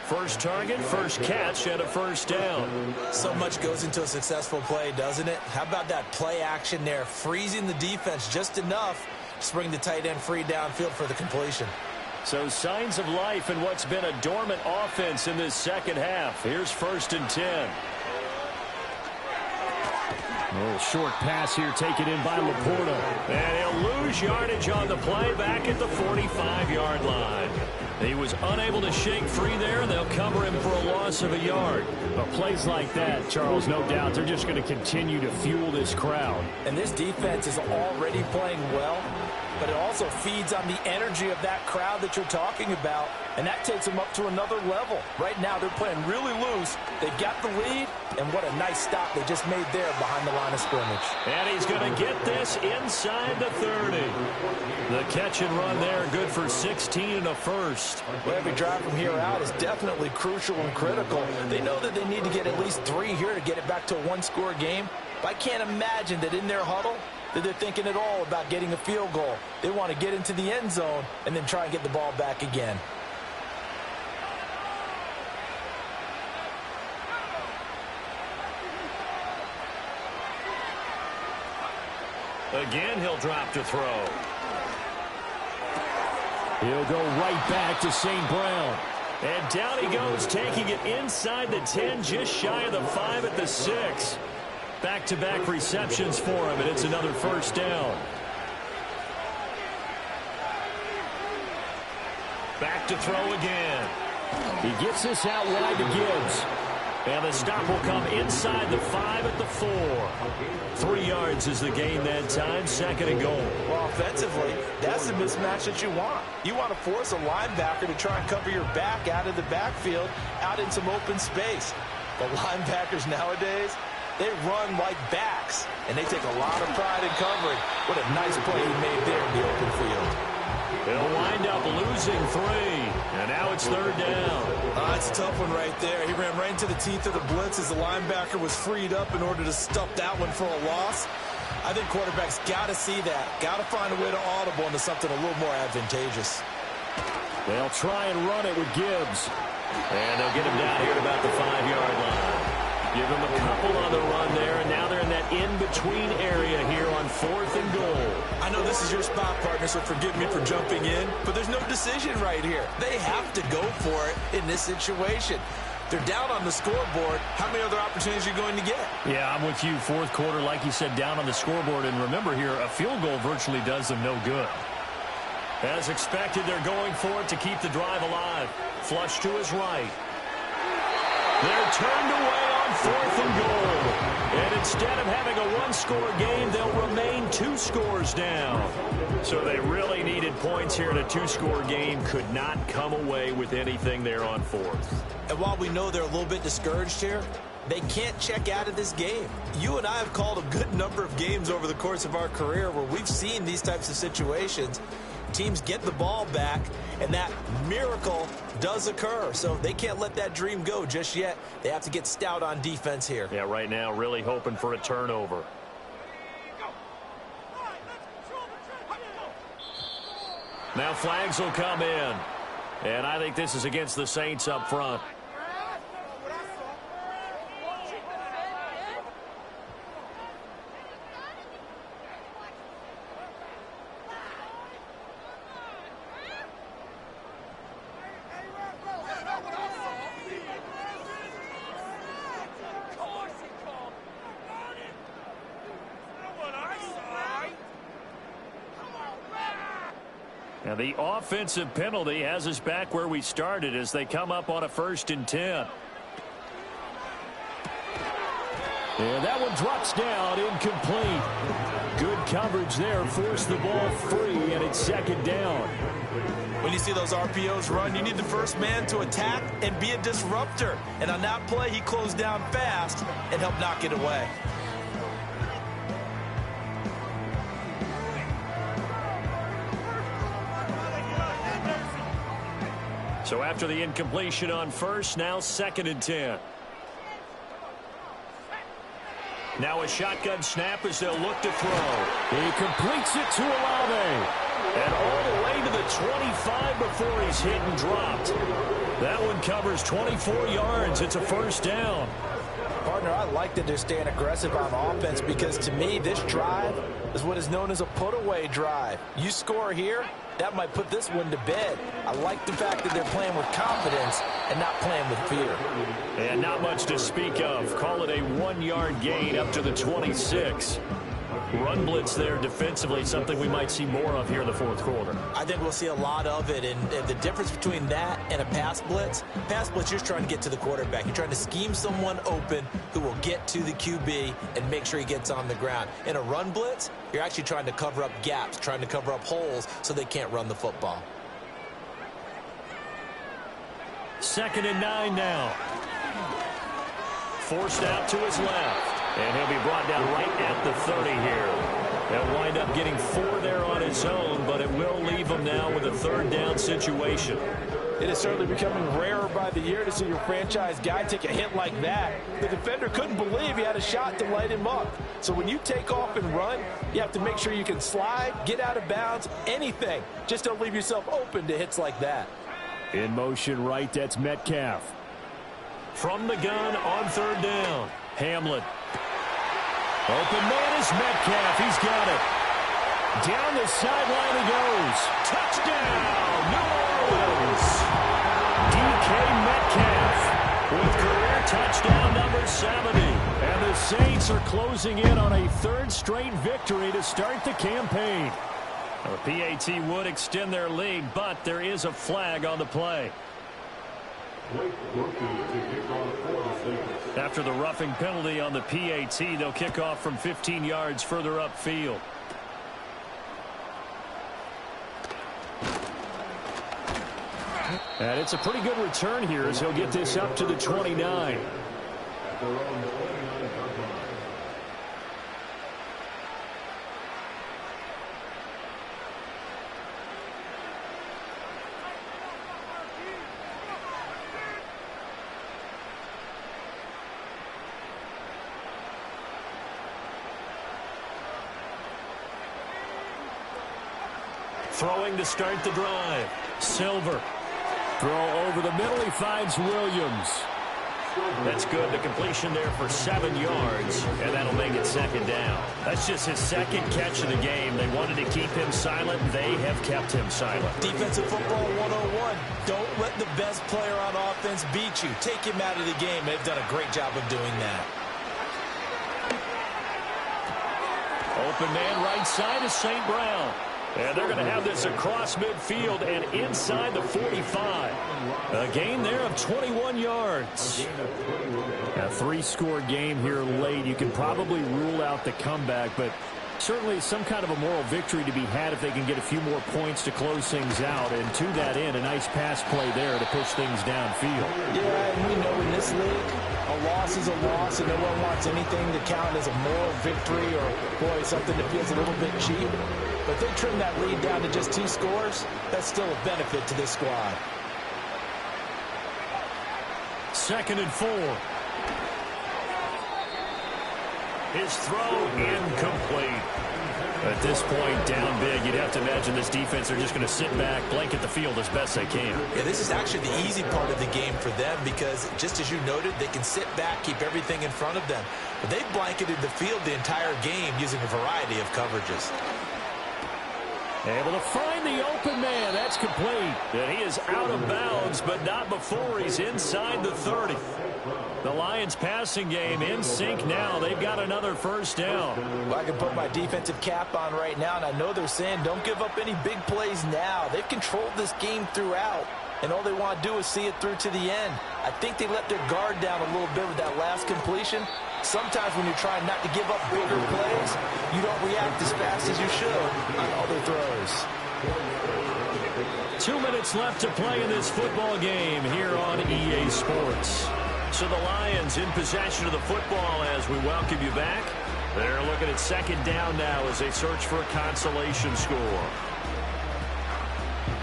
First target, first catch, and a 1st down. So much goes into a successful play, doesn't it? How about that play action there? Freezing the defense just enough to bring the tight end free downfield for the completion. So signs of life in what's been a dormant offense in this 2nd half. Here's 1st and 10. A little short pass here taken in by Laporta. And he'll lose yardage on the play back at the 45-yard line. He was unable to shake free there, and they'll cover him for a loss of a yard. But plays like that, Charles, no doubt, they're just going to continue to fuel this crowd. And this defense is already playing well, but it also feeds on the energy of that crowd that you're talking about, and that takes them up to another level. Right now, they're playing really loose. They've got the lead, and what a nice stop they just made there behind the line of scrimmage. And he's going to get this inside the 30. The catch and run there, good for 16 and a 1st. Well, every drive from here out is definitely crucial and critical. They know that they need to get at least 3 here to get it back to a 1-score game, but I can't imagine that in their huddle, that they're thinking at all about getting a field goal. They want to get into the end zone and then try and get the ball back again. Again, he'll drop to throw. He'll go right back to St. Brown. And down he goes, taking it inside the 10, just shy of the 5 at the 6. Back-to-back receptions for him, and it's another 1st down. Back to throw again. He gets this out wide to Gibbs. And the stop will come inside the 5 at the 4. 3 yards is the gain that time, 2nd and goal. Well, offensively, that's the mismatch that you want. You want to force a linebacker to try and cover your back out of the backfield, out in some open space. But linebackers nowadays, they run like backs, and they take a lot of pride in covering. What a nice play he made there in the open field. He'll wind up losing 3, and now it's 3rd down. That's a tough one right there. He ran right into the teeth of the blitz as the linebacker was freed up in order to stuff that one for a loss. I think quarterbacks got to see that, got to find a way to audible into something a little more advantageous. They'll try and run it with Gibbs. And they'll get him down here at about the 5-yard line. Give him a couple on the run there, and now they're in that in-between area here on 4th and goal. I know this is your spot, partner, so forgive me for jumping in, but there's no decision right here. They have to go for it in this situation. They're down on the scoreboard. How many other opportunities are you going to get? Yeah, I'm with you. 4th quarter, like you said, down on the scoreboard. And remember here, a field goal virtually does them no good. As expected, they're going for it to keep the drive alive. Flush to his right. They're turned away on 4th and goal. And instead of having a 1-score game, they'll remain 2 scores down. So they really needed points here in a 2-score game. Could not come away with anything there on 4th. And while we know they're a little bit discouraged here, they can't check out of this game. You and I have called a good number of games over the course of our career where we've seen these types of situations. Teams get the ball back, and that miracle does occur. So they can't let that dream go just yet. They have to get stout on defense here. Yeah, right now really hoping for a turnover. Now flags will come in. And I think this is against the Saints up front. Now the offensive penalty has us back where we started as they come up on a 1st and 10. And that one drops down, incomplete. Good coverage there, forced the ball free, and it's 2nd down. When you see those RPOs run, you need the first man to attack and be a disruptor. And on that play, he closed down fast and helped knock it away. So after the incompletion on 1st, now 2nd and 10. Now a shotgun snap as they'll look to throw. He completes it to Olave. And all the way to the 25 before he's hit and dropped. That one covers 24 yards. It's a 1st down. Partner, I like that they're staying aggressive on offense because to me, this drive is what is known as a put-away drive. You score here, that might put this one to bed. I like the fact that they're playing with confidence and not playing with fear. And not much to speak of. Call it a 1-yard gain up to the 26. Run blitz there defensively, something we might see more of here in the 4th quarter. I think we'll see a lot of it, and the difference between that and a pass blitz, you're just trying to get to the quarterback. You're trying to scheme someone open who will get to the QB and make sure he gets on the ground. In a run blitz, you're actually trying to cover up gaps, trying to cover up holes so they can't run the football. 2nd and 9 now. Forced out to his left. And he'll be brought down right at the 30 here. He'll wind up getting 4 there on his own, but it will leave him now with a 3rd down situation. It is certainly becoming rarer by the year to see your franchise guy take a hit like that. The defender couldn't believe he had a shot to light him up. So when you take off and run, you have to make sure you can slide, get out of bounds, anything. Just don't leave yourself open to hits like that. In motion right, that's Metcalf. From the gun on 3rd down. Hamlin. Open man is Metcalf. He's got it. Down the sideline he goes. Touchdown, New Orleans. DK Metcalf with career touchdown number 70. And the Saints are closing in on a 3rd straight victory to start the campaign. Well, the PAT would extend their lead, but there is a flag on the play. After the roughing penalty on the PAT, they'll kick off from 15 yards further upfield. And it's a pretty good return here as he'll get this up to the 29. Throwing to start the drive. Silver. Throw over the middle. He finds Williams. That's good. The completion there for 7 yards, and that'll make it 2nd down. That's just his 2nd catch of the game. They wanted to keep him silent. They have kept him silent. Defensive football 101. Don't let the best player on offense beat you. Take him out of the game. They've done a great job of doing that. Open man right side is St. Brown. And they're going to have this across midfield and inside the 45. A gain there of 21 yards. A 3-score game here late. You can probably rule out the comeback, but certainly some kind of a moral victory to be had if they can get a few more points to close things out. And to that end, a nice pass play there to push things downfield. Yeah, and we know in this league, a loss is a loss, and no one wants anything to count as a moral victory or, boy, something that feels a little bit cheap. But if they trim that lead down to just 2 scores, that's still a benefit to this squad. 2nd and 4. His throw incomplete. At this point, down big, you'd have to imagine this defense are just going to sit back, blanket the field as best they can. Yeah, this is actually the easy part of the game for them because, just as you noted, they can sit back, keep everything in front of them. But they've blanketed the field the entire game using a variety of coverages. Able to find the open man. That's complete. And he is out of bounds, but not before he's inside the 30. The Lions passing game in sync now. They've got another first down. Well, I can put my defensive cap on right now, and I know they're saying don't give up any big plays now. They've controlled this game throughout, and all they want to do is see it through to the end. I think they let their guard down a little bit with that last completion. Sometimes when you're trying not to give up bigger plays, you don't react as fast as you should on other throws. 2 minutes left to play in this football game here on EA Sports. So the Lions in possession of the football as we welcome you back. They're looking at second down now as they search for a consolation score.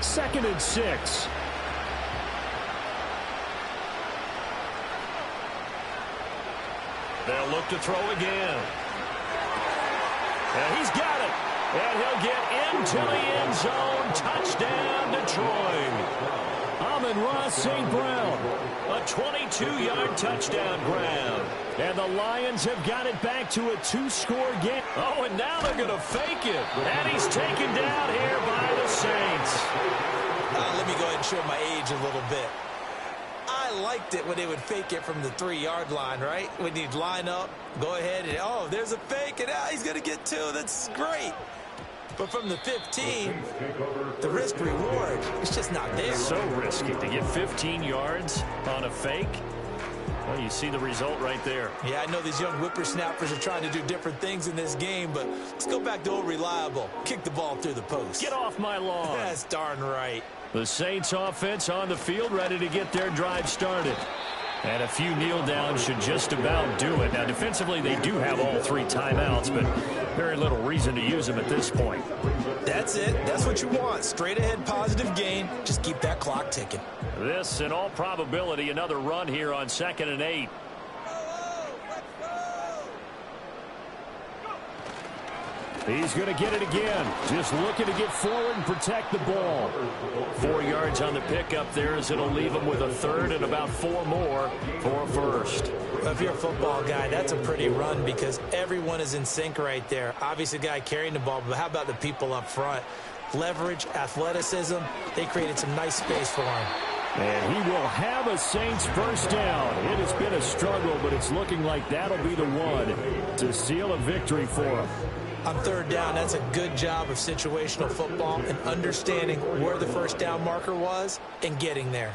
2nd and 6. They'll look to throw again. And he's got it. And he'll get into the end zone. Touchdown, Detroit. Amon-Ra St. Brown. A 22-yard touchdown grab. And the Lions have got it back to a 2-score game. Oh, and now they're going to fake it. And he's taken down here by the Saints. Let me go ahead and show my age a little bit. I liked it when they would fake it from the 3-yard line, right? When you'd line up, go ahead, and oh, there's a fake, and he's going to get 2. That's great. But from the 15, the risk-reward, it's just not there. So risky to get 15 yards on a fake. Well, you see the result right there. Yeah, I know these young whippersnappers are trying to do different things in this game, but let's go back to old reliable. Kick the ball through the post. Get off my lawn. That's darn right. The Saints offense on the field ready to get their drive started. And a few kneel downs should just about do it. Now, defensively, they do have all 3 timeouts, but very little reason to use them at this point. That's it. That's what you want. Straight ahead positive gain. Just keep that clock ticking. This, in all probability, another run here on 2nd and 8. He's going to get it again. Just looking to get forward and protect the ball. 4 yards on the pickup there as it'll leave him with a 3rd and about 4 more for a first. If you're a football guy, that's a pretty run because everyone is in sync right there. Obviously, the guy carrying the ball, but how about the people up front? Leverage, athleticism, they created some nice space for him. And he will have a Saints first down. It has been a struggle, but it's looking like that'll be the one to seal a victory for him. On 3rd down, that's a good job of situational football and understanding where the first down marker was and getting there.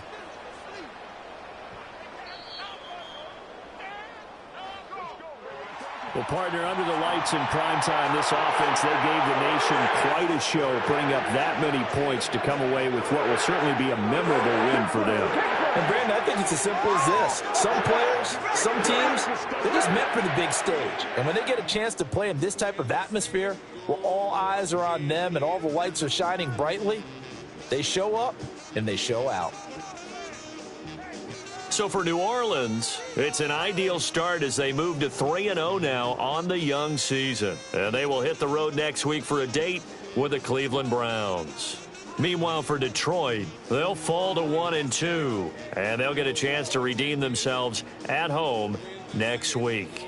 Well, partner, under the lights in primetime, this offense, they gave the nation quite a show, putting up that many points to come away with what will certainly be a memorable win for them. And, Brandon, I think it's as simple as this. Some players, some teams, they're just meant for the big stage. And when they get a chance to play in this type of atmosphere, where all eyes are on them and all the lights are shining brightly, they show up and they show out. So for New Orleans, it's an ideal start as they move to 3-0 now on the young season. And they will hit the road next week for a date with the Cleveland Browns. Meanwhile, for Detroit, they'll fall to 1-2, and they'll get a chance to redeem themselves at home next week.